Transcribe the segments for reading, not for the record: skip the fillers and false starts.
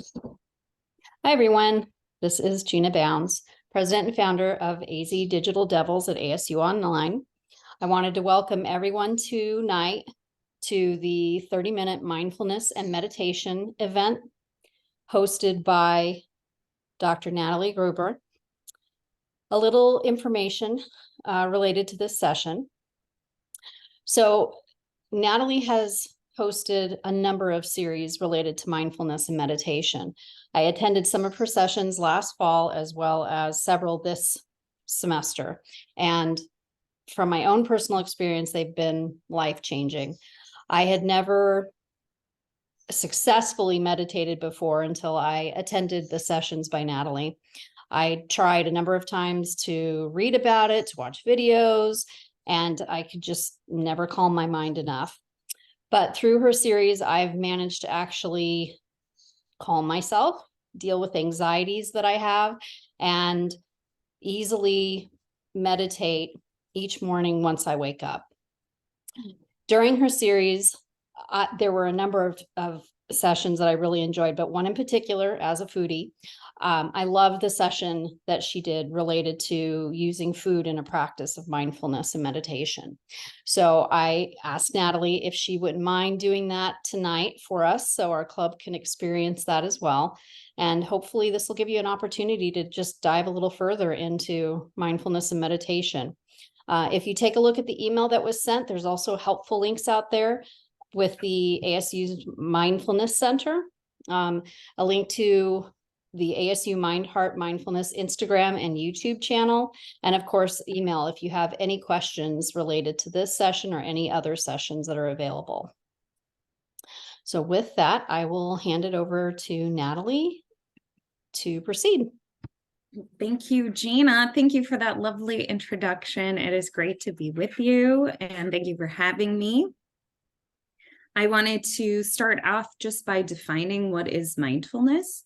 Hi, everyone. This is Gina Bounds, President and founder of AZ Digital Devils at ASU Online. I wanted to welcome everyone tonight to the 30-minute mindfulness and meditation event hosted by Dr. Natalie Gruber. A little information related to this session. So Natalie has hosted a number of series related to mindfulness and meditation. I attended some of her sessions last fall, as well as several this semester. And from my own personal experience, they've been life-changing. I had never successfully meditated before until I attended the sessions by Natalie. I tried a number of times to read about it, to watch videos, and I could just never calm my mind enough. But through her series, I've managed to actually calm myself, deal with anxieties that I have, and easily meditate each morning once I wake up. During her series, there were a number of sessions that I really enjoyed, but one in particular, as a foodie, I love the session that she did related to using food in a practice of mindfulness and meditation. So I asked Natalie if she wouldn't mind doing that tonight for us, so our club can experience that as well. And hopefully this will give you an opportunity to just dive a little further into mindfulness and meditation. If you take a look at the email that was sent, there's also helpful links out there with the ASU's Mindfulness Center, a link to the ASU Mind Heart Mindfulness Instagram and YouTube channel, and of course, email if you have any questions related to this session or any other sessions that are available. So with that, I will hand it over to Natalie to proceed. Thank you, Gina. Thank you for that lovely introduction. It is great to be with you, and thank you for having me. I wanted to start off just by defining what is mindfulness.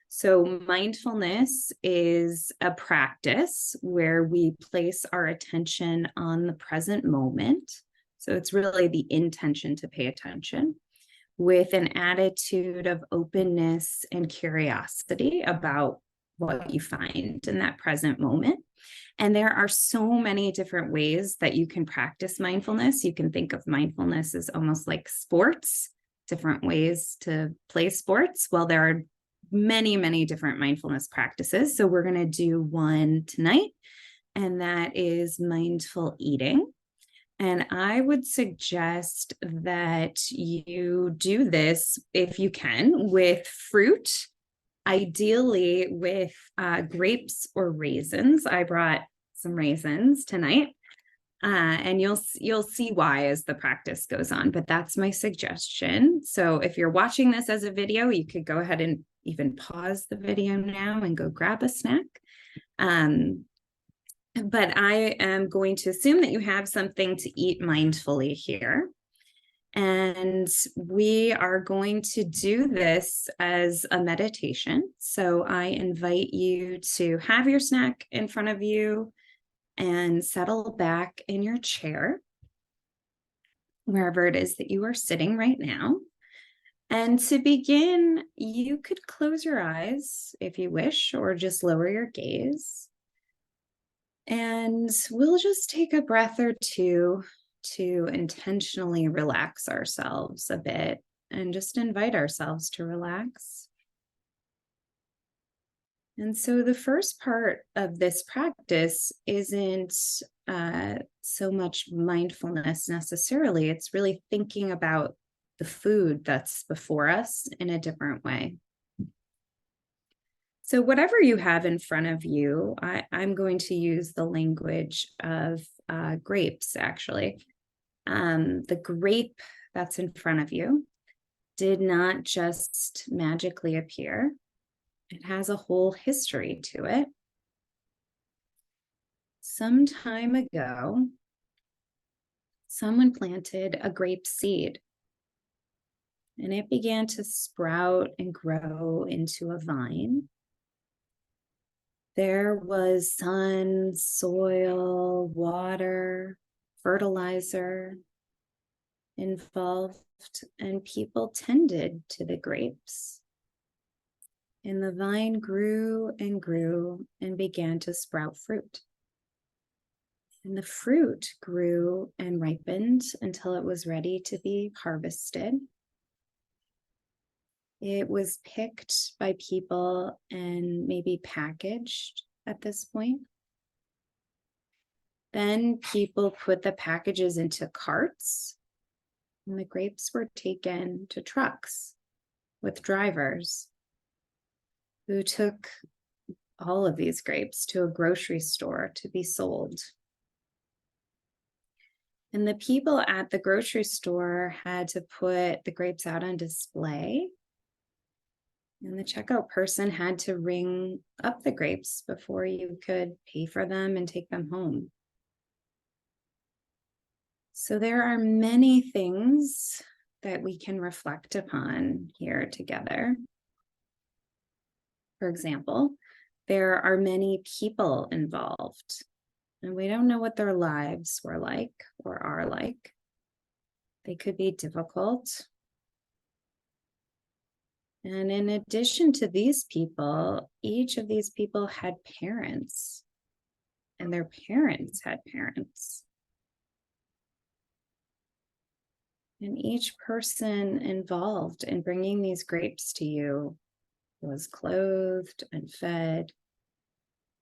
So mindfulness is a practice where we place our attention on the present moment. So it's really the intention to pay attention with an attitude of openness and curiosity about what you find in that present moment. And there are so many different ways that you can practice mindfulness. You can think of mindfulness as almost like sports, different ways to play sports. Well, there are many, many different mindfulness practices. So we're going to do one tonight, and that is mindful eating. And I would suggest that you do this, if you can, with fruit, ideally with grapes or raisins. I brought some raisins tonight, and you'll see why as the practice goes on, but that's my suggestion. So if you're watching this as a video, you could go ahead and even pause the video now and go grab a snack. But I am going to assume that you have something to eat mindfully here. And we are going to do this as a meditation. So I invite you to have your snack in front of you and settle back in your chair, wherever it is that you are sitting right now. And to begin, you could close your eyes if you wish, or just lower your gaze. And we'll just take a breath or two to intentionally relax ourselves a bit and just invite ourselves to relax. And so the first part of this practice isn't so much mindfulness necessarily. It's really thinking about the food that's before us in a different way. So whatever you have in front of you, I'm going to use the language of grapes, actually. The grape that's in front of you did not just magically appear. It has a whole history to it. Some time ago, someone planted a grape seed, and it began to sprout and grow into a vine. There was sun, soil, water, fertilizer involved, and people tended to the grapes. And the vine grew and began to sprout fruit. And the fruit grew and ripened until it was ready to be harvested. It was picked by people and maybe packaged at this point. Then people put the packages into carts, and the grapes were taken to trucks with drivers who took all of these grapes to a grocery store to be sold. And the people at the grocery store had to put the grapes out on display. And the checkout person had to ring up the grapes before you could pay for them and take them home. So there are many things that we can reflect upon here together. For example, there are many people involved, and we don't know what their lives were like or are like. They could be difficult. And in addition to these people, each of these people had parents, and their parents had parents. And each person involved in bringing these grapes to you was clothed and fed.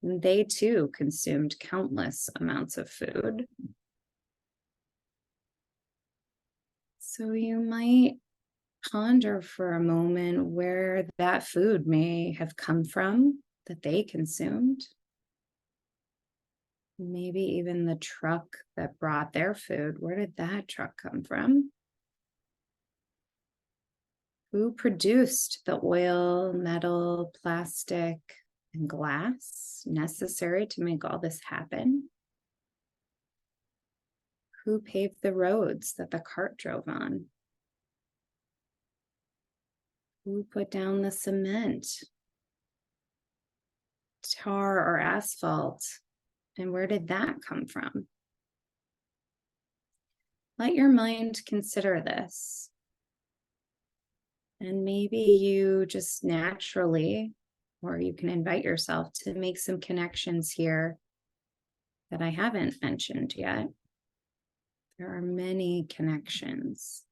And they too consumed countless amounts of food. So you might ponder for a moment where that food may have come from that they consumed. Maybe even the truck that brought their food. Where did that truck come from? Who produced the oil, metal, plastic, and glass necessary to make all this happen? Who paved the roads that the cart drove on? Who put down the cement, tar, or asphalt? And where did that come from? Let your mind consider this. And maybe you just naturally, or you can invite yourself to make some connections here that I haven't mentioned yet. There are many connections.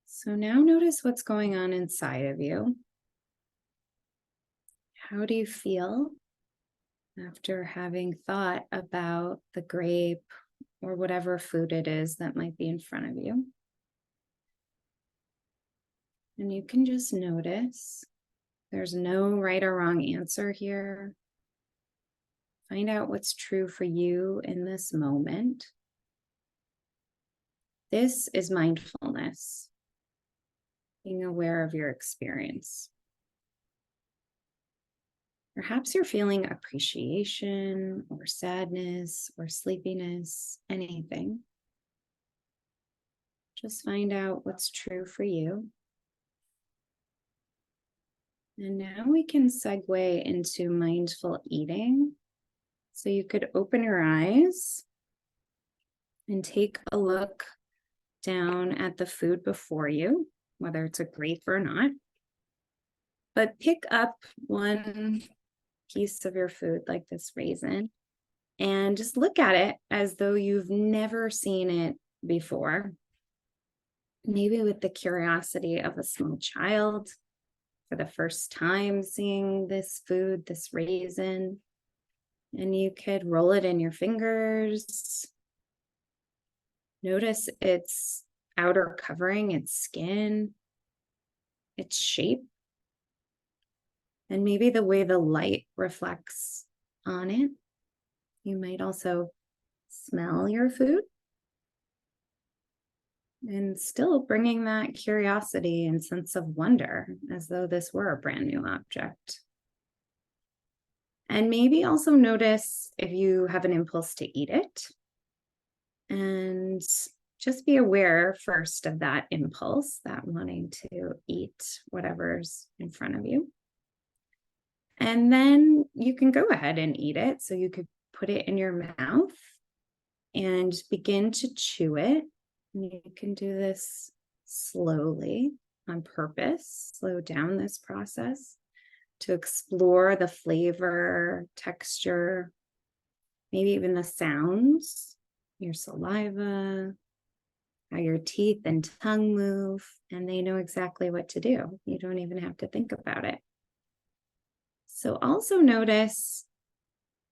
So now notice what's going on inside of you. How do you feel after having thought about the grape or whatever food it is that might be in front of you? And you can just notice. There's no right or wrong answer here. Find out what's true for you in this moment. This is mindfulness, being aware of your experience. Perhaps you're feeling appreciation or sadness or sleepiness, anything. Just find out what's true for you. And now we can segue into mindful eating. So you could open your eyes and take a look down at the food before you, whether it's a grape or not. But pick up one piece of your food, like this raisin, and just look at it as though you've never seen it before. Maybe with the curiosity of a small child for the first time seeing this food, this raisin. And you could roll it in your fingers. Notice its outer covering, its skin, its shape, and maybe the way the light reflects on it. You might also smell your food and still bringing that curiosity and sense of wonder as though this were a brand new object. And maybe also notice if you have an impulse to eat it. And just be aware first of that impulse, that wanting to eat whatever's in front of you. And then you can go ahead and eat it. So you could put it in your mouth and begin to chew it. And you can do this slowly. on purpose, slow down this process to explore the flavor, texture, maybe even the sounds, your saliva, how your teeth and tongue move, and they know exactly what to do. You don't even have to think about it. So also notice,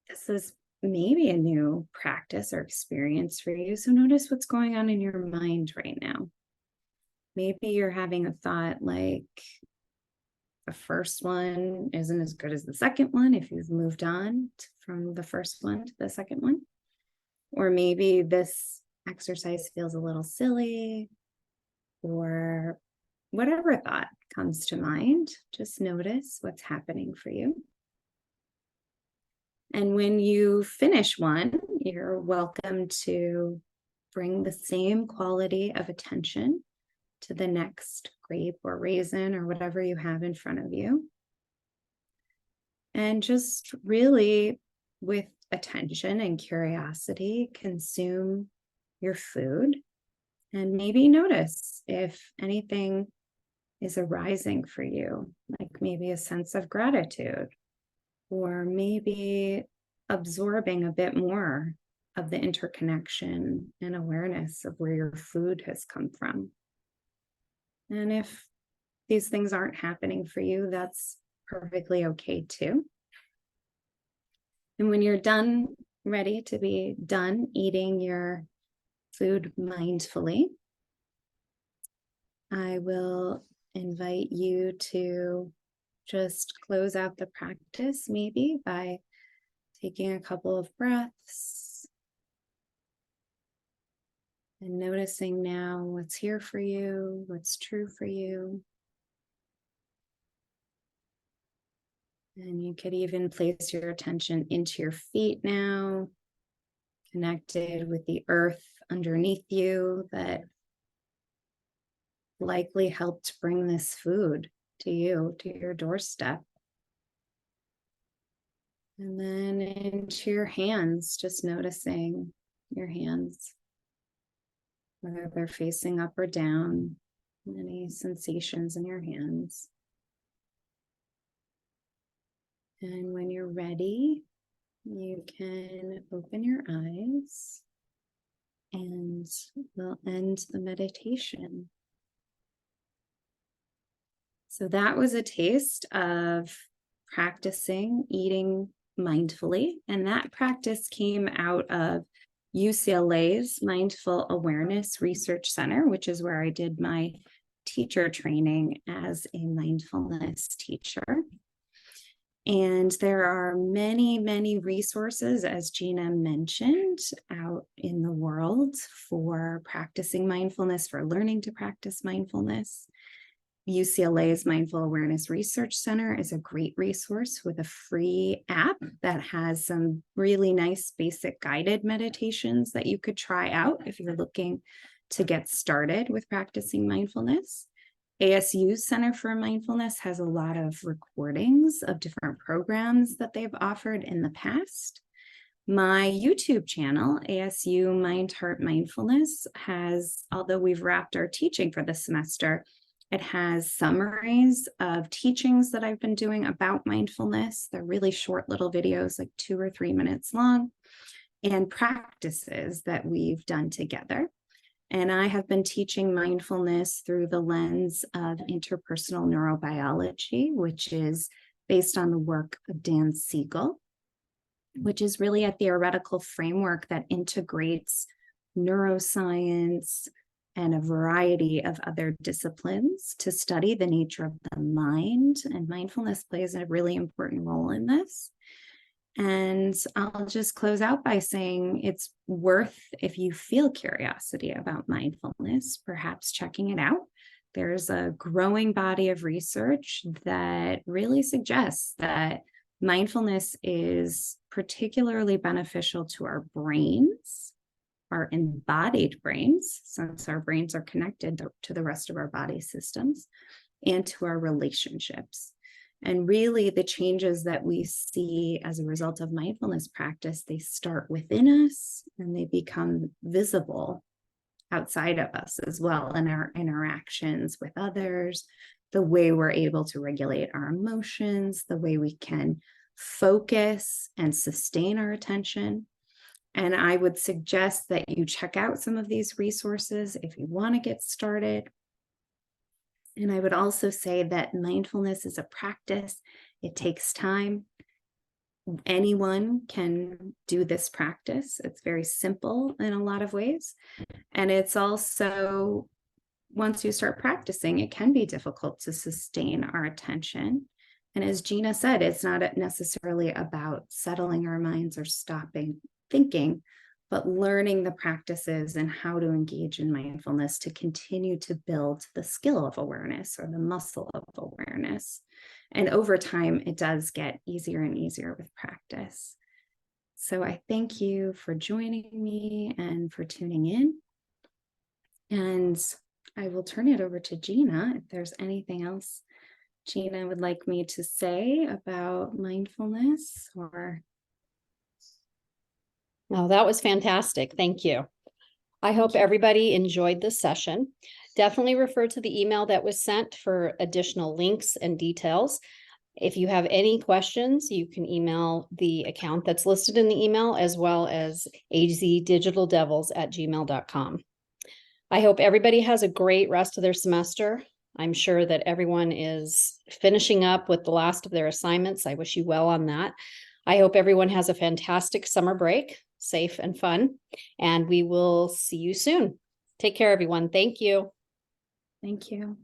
this is maybe a new practice or experience for you. So notice what's going on in your mind right now. Maybe you're having a thought like, the first one isn't as good as the second one if you've moved on from the first one to the second one. Or maybe this exercise feels a little silly, or whatever thought comes to mind. Just notice what's happening for you. And when you finish one, you're welcome to bring the same quality of attention to the next grape or raisin or whatever you have in front of you. And just really, with attention and curiosity, consume your food. And maybe notice if anything is arising for you, like maybe a sense of gratitude, or maybe absorbing a bit more of the interconnection and awareness of where your food has come from. And if these things aren't happening for you, that's perfectly okay too. And when you're done, ready to be done eating your food mindfully, I will invite you to just close out the practice, maybe by taking a couple of breaths and noticing now what's here for you, what's true for you. And you could even place your attention into your feet now, connected with the earth underneath you that likely helped bring this food to you, to your doorstep. And then into your hands, just noticing your hands, whether they're facing up or down, any sensations in your hands. And when you're ready, you can open your eyes and we'll end the meditation. So that was a taste of practicing eating mindfully. And that practice came out of UCLA's Mindful Awareness Research Center, which is where I did my teacher training as a mindfulness teacher. And there are many, many resources, as Gina mentioned, out in the world for practicing mindfulness, for learning to practice mindfulness. UCLA's Mindful Awareness Research Center is a great resource with a free app that has some really nice basic guided meditations that you could try out if you're looking to get started with practicing mindfulness. ASU's Center for Mindfulness has a lot of recordings of different programs that they've offered in the past. My YouTube channel, ASU Mind, Heart, Mindfulness, has, although we've wrapped our teaching for the semester, it has summaries of teachings that I've been doing about mindfulness. They're really short little videos, like 2 or 3 minutes long, and practices that we've done together. And I have been teaching mindfulness through the lens of interpersonal neurobiology, which is based on the work of Dan Siegel, which is really a theoretical framework that integrates neuroscience and a variety of other disciplines to study the nature of the mind. And mindfulness plays a really important role in this. And I'll just close out by saying it's worth, if you feel curiosity about mindfulness, perhaps checking it out. There's a growing body of research that really suggests that mindfulness is particularly beneficial to our brains, our embodied brains, since our brains are connected to the rest of our body systems, and to our relationships. And really, the changes that we see as a result of mindfulness practice, they start within us and they become visible outside of us as well, in our interactions with others, the way we're able to regulate our emotions, the way we can focus and sustain our attention. And I would suggest that you check out some of these resources if you want to get started. And I would also say that mindfulness is a practice. It takes time. Anyone can do this practice. It's very simple in a lot of ways. And it's also, once you start practicing, it can be difficult to sustain our attention. And as Gina said, it's not necessarily about settling our minds or stopping thinking, but learning the practices and how to engage in mindfulness to continue to build the skill of awareness, or the muscle of awareness. And over time, it does get easier and easier with practice. So I thank you for joining me and for tuning in. And I will turn it over to Gina if there's anything else Gina would like me to say about mindfulness or. No, that was fantastic. Thank you. I hope everybody enjoyed this session. Definitely refer to the email that was sent for additional links and details. If you have any questions, you can email the account that's listed in the email, as well as azdigitaldevils@gmail.com. I hope everybody has a great rest of their semester. I'm sure that everyone is finishing up with the last of their assignments. I wish you well on that. I hope everyone has a fantastic summer break, safe and fun, and we will see you soon. Take care, everyone. Thank you. Thank you.